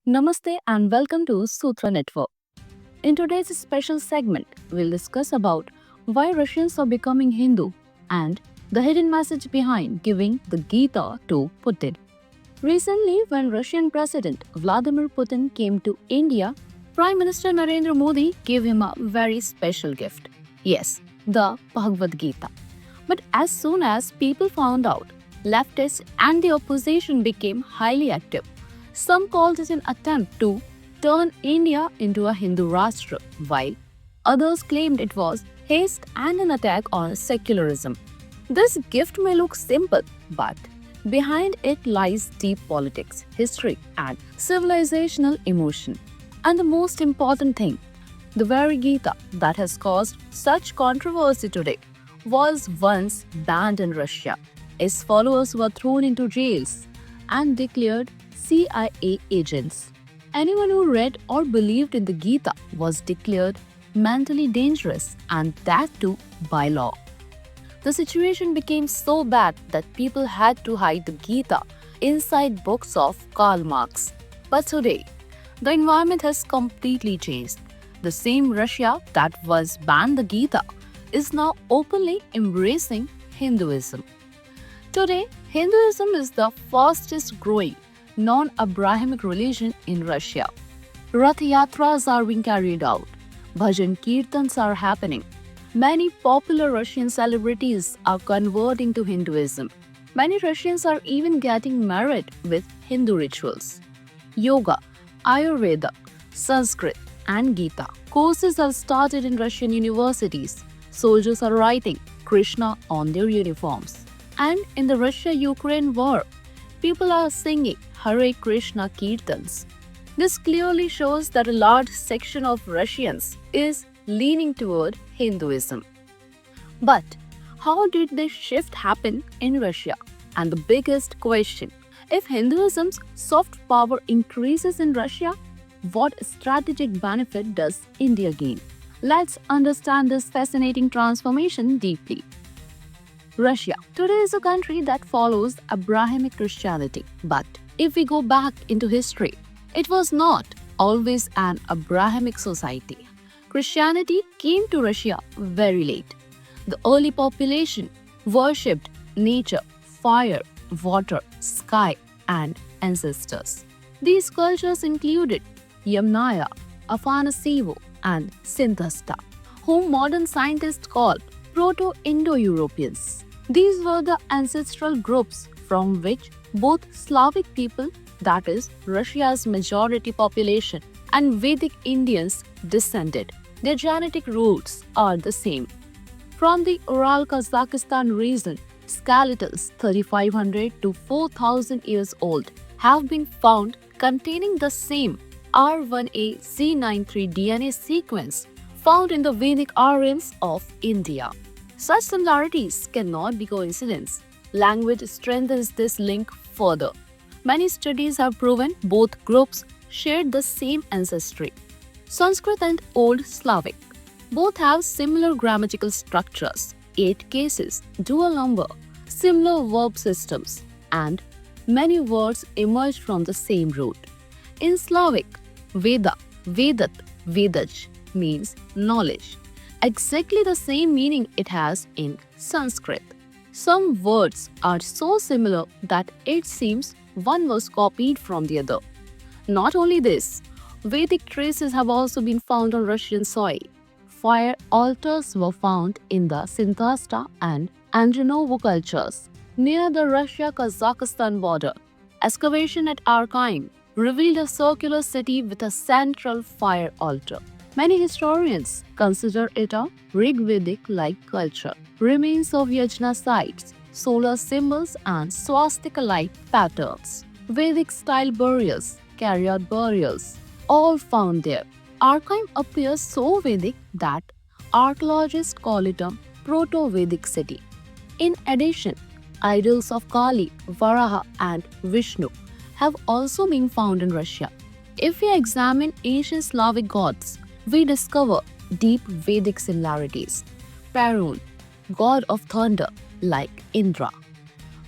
Namaste and welcome to Sutra Network. In today's special segment, we'll discuss about why Russians are becoming Hindu and the hidden message behind giving the Gita to Putin. Recently, when Russian President Vladimir Putin came to India, Prime Minister Narendra Modi gave him a very special gift. Yes, the Bhagavad Gita. But as soon as people found out, leftists and the opposition became highly active. Some called it an attempt to turn India into a Hindu Rashtra, while others claimed it was haste and an attack on secularism. This gift may look simple, but behind it lies deep politics, history, and civilizational emotion. And the most important thing, the very Gita that has caused such controversy today was once banned in Russia. Its followers were thrown into jails and declared CIA agents. Anyone who read or believed in the Gita was declared mentally dangerous, and that too by law. The situation became so bad that people had to hide the Gita inside books of Karl Marx. But today, the environment has completely changed. The same Russia that was banned the Gita is now openly embracing Hinduism. Today, Hinduism is the fastest growing non-Abrahamic religion in Russia. Rath-Yatras are being carried out. Bhajan-kirtans are happening. Many popular Russian celebrities are converting to Hinduism. Many Russians are even getting married with Hindu rituals. Yoga, Ayurveda, Sanskrit, and Gita courses are started in Russian universities. Soldiers are writing Krishna on their uniforms. And in the Russia-Ukraine war, people are singing Hare Krishna kirtans. This clearly shows that a large section of Russians is leaning toward Hinduism. But how did this shift happen in Russia? And the biggest question, if Hinduism's soft power increases in Russia, what strategic benefit does India gain? Let's understand this fascinating transformation deeply. Russia today is a country that follows Abrahamic Christianity. But if we go back into history, it was not always an Abrahamic society. Christianity came to Russia very late. The early population worshipped nature, fire, water, sky, and ancestors. These cultures included Yamnaya, Afanasivo, and Sinthasta, whom modern scientists call Proto-Indo-Europeans. These were the ancestral groups from which both Slavic people, that is, Russia's majority population, and Vedic Indians descended. Their genetic roots are the same. From the Ural Kazakhstan region, skeletons 3500 to 4000 years old have been found containing the same R1a Z93 DNA sequence found in the Vedic Aryans of India. Such similarities cannot be coincidence. Language strengthens this link further. Many studies have proven both groups shared the same ancestry. Sanskrit and Old Slavic both have similar grammatical structures, 8 cases, dual number, similar verb systems, and many words emerged from the same root. In Slavic, Veda, Vedat, Vedaj means knowledge. Exactly the same meaning it has in Sanskrit. Some words are so similar that it seems one was copied from the other. Not only this, Vedic traces have also been found on Russian soil. Fire altars were found in the Sinthasta and Andronovo cultures near the Russia-Kazakhstan border. Excavation at Archaeological revealed a circular city with a central fire altar. Many historians consider it a Rig-Vedic-like culture. Remains of yajna sites, solar symbols, and swastika-like patterns, Vedic-style burials, carry-out burials, all found there. Archaeology appears so Vedic that archaeologists call it a Proto-Vedic city. In addition, idols of Kali, Varaha, and Vishnu have also been found in Russia. If we examine ancient Slavic gods, we discover deep Vedic similarities. Perun, god of thunder, like Indra.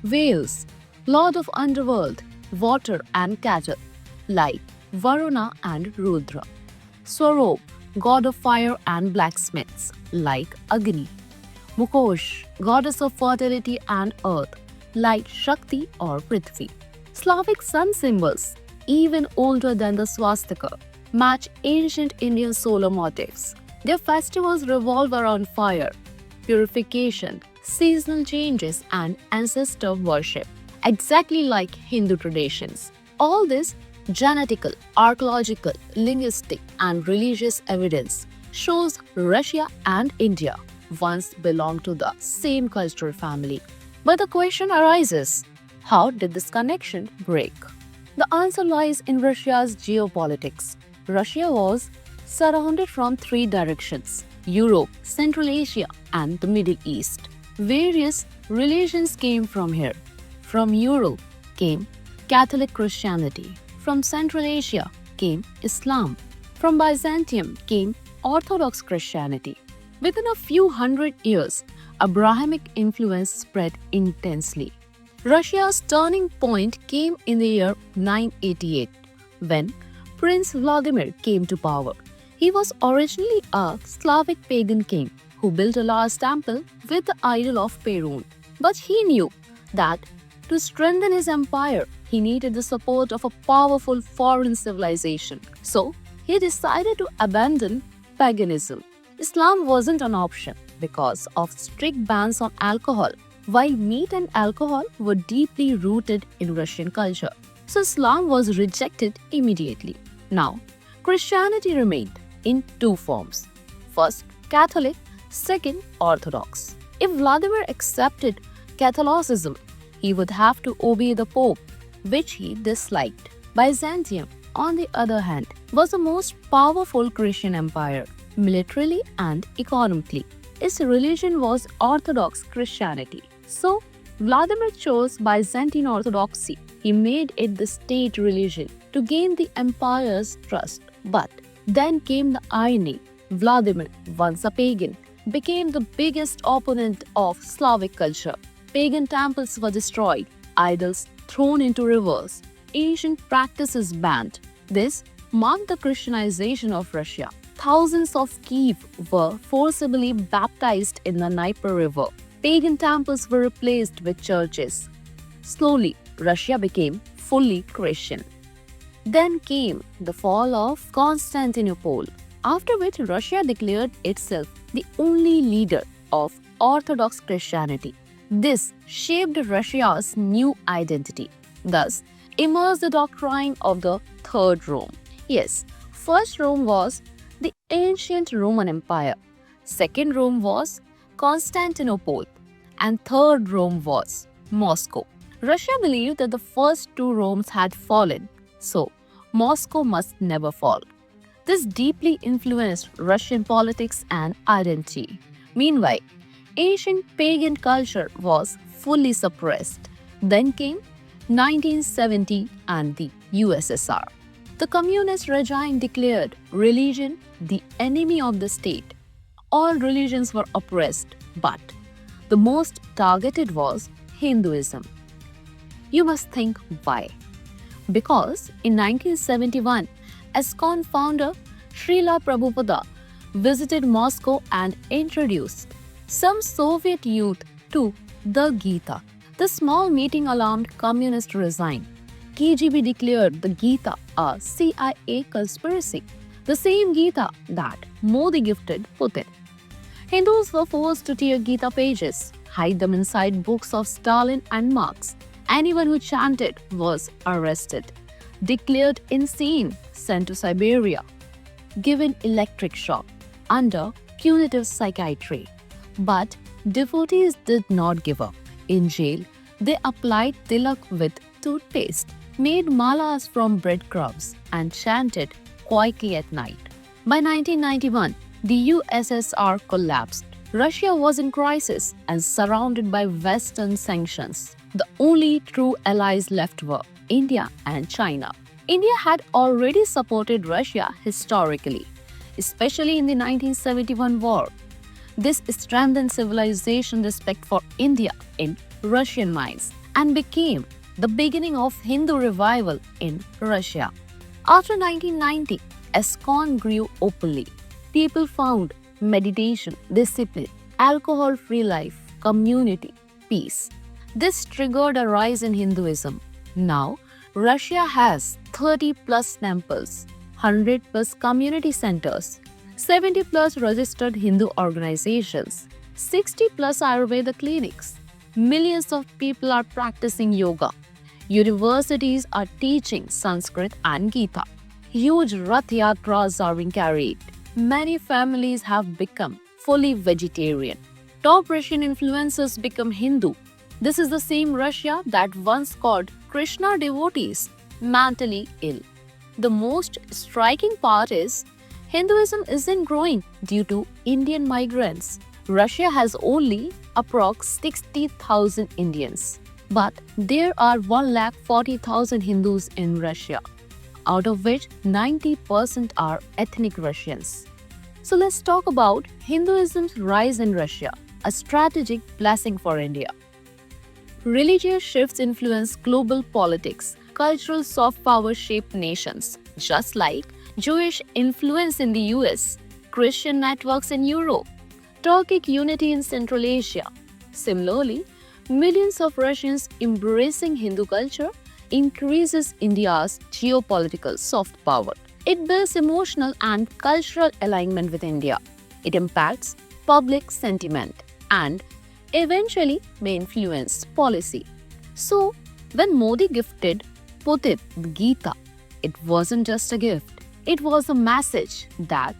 Wales, lord of underworld, water and cattle, like Varuna and Rudra. Swaroop, god of fire and blacksmiths, like Agni. Mukhosh, goddess of fertility and earth, like Shakti or Prithvi. Slavic sun symbols, even older than the swastika, match ancient Indian solar motifs. Their festivals revolve around fire, purification, seasonal changes, and ancestor worship, exactly like Hindu traditions. All this genetical, archaeological, linguistic, and religious evidence shows Russia and India once belonged to the same cultural family. But the question arises, how did this connection break? The answer lies in Russia's geopolitics. Russia was surrounded from three directions: Europe, Central Asia, and the Middle East. Various religions came from here. From Europe came Catholic Christianity. From Central Asia came Islam. From Byzantium came Orthodox Christianity. Within a few hundred years, Abrahamic influence spread intensely. Russia's turning point came in the year 988, when Prince Vladimir came to power. He was originally a Slavic pagan king who built a large temple with the idol of Perun. But he knew that to strengthen his empire, he needed the support of a powerful foreign civilization. So, he decided to abandon paganism. Islam wasn't an option because of strict bans on alcohol, while meat and alcohol were deeply rooted in Russian culture. So, Islam was rejected immediately. Now, Christianity remained in two forms. First, Catholic, second, Orthodox. If Vladimir accepted Catholicism, he would have to obey the Pope, which he disliked. Byzantium, on the other hand, was the most powerful Christian empire, militarily and economically. Its religion was Orthodox Christianity. So, Vladimir chose Byzantine Orthodoxy. He made it the state religion to gain the empire's trust. But then came the irony. Vladimir, once a pagan, became the biggest opponent of Slavic culture. Pagan temples were destroyed, idols thrown into rivers, ancient practices banned. This marked the Christianization of Russia. Thousands of Kiev were forcibly baptized in the Dnieper River. Pagan temples were replaced with churches. Slowly, Russia became fully Christian. Then came the fall of Constantinople, after which Russia declared itself the only leader of Orthodox Christianity. This shaped Russia's new identity. Thus, emerged the doctrine of the Third Rome. Yes, First Rome was the ancient Roman Empire. Second Rome was Constantinople. And Third Rome was Moscow. Russia believed that the first two Romes had fallen, so Moscow must never fall. This deeply influenced Russian politics and identity. Meanwhile, ancient pagan culture was fully suppressed. Then came 1970 and the USSR. The communist regime declared religion the enemy of the state. All religions were oppressed, but the most targeted was Hinduism. You must think why. Because in 1971, ISKCON founder Srila Prabhupada visited Moscow and introduced some Soviet youth to the Gita. The small meeting alarmed communist regime. KGB declared the Gita a CIA conspiracy, the same Gita that Modi gifted Putin. Hindus were forced to tear Gita pages, hide them inside books of Stalin and Marx. Anyone who chanted was arrested, declared insane, sent to Siberia, given electric shock under punitive psychiatry. But devotees did not give up. In jail, they applied tilak with toothpaste, made malas from breadcrumbs, and chanted quietly at night. By 1991, the USSR collapsed. Russia was in crisis and surrounded by Western sanctions. The only true allies left were India and China. India had already supported Russia historically, especially in the 1971 war. This strengthened civilization respect for India in Russian minds and became the beginning of Hindu revival in Russia. After 1990, ISKCON grew openly. People found meditation, discipline, alcohol-free life, community, peace. This triggered a rise in Hinduism. Now, Russia has 30 plus temples, 100 plus community centers, 70 plus registered Hindu organizations, 60 plus Ayurveda clinics. Millions of people are practicing yoga. Universities are teaching Sanskrit and Gita. Huge Rath-Yatras are being carried. Many families have become fully vegetarian. Top Russian influencers become Hindu. This is the same Russia that once called Krishna devotees mentally ill. The most striking part is Hinduism isn't growing due to Indian migrants. Russia has only approx 60,000 Indians, but there are 140,000 Hindus in Russia, out of which 90% are ethnic Russians. So let's talk about Hinduism's rise in Russia, a strategic blessing for India. Religious shifts influence global politics. Cultural soft power shape nations, just like Jewish influence in the US, Christian networks in Europe, Turkic unity in Central Asia. Similarly, millions of Russians embracing Hindu culture increases India's geopolitical soft power. It builds emotional and cultural alignment with India. It impacts public sentiment and eventually may influence policy. So, when Modi gifted Putin the Gita, it wasn't just a gift. It was a message that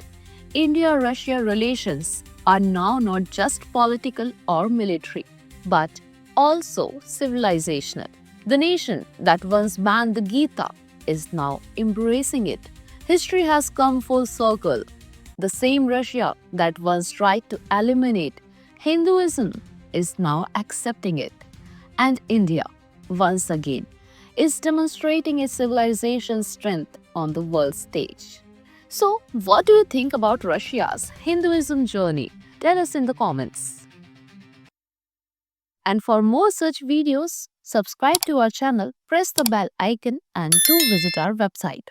India-Russia relations are now not just political or military, but also civilizational. The nation that once banned the Gita is now embracing it. History has come full circle. The same Russia that once tried to eliminate Hinduism is now accepting it. And India, once again, is demonstrating its civilization's strength on the world stage. So, what do you think about Russia's Hinduism journey? Tell us in the comments. And for more such videos, subscribe to our channel, press the bell icon, and do visit our website.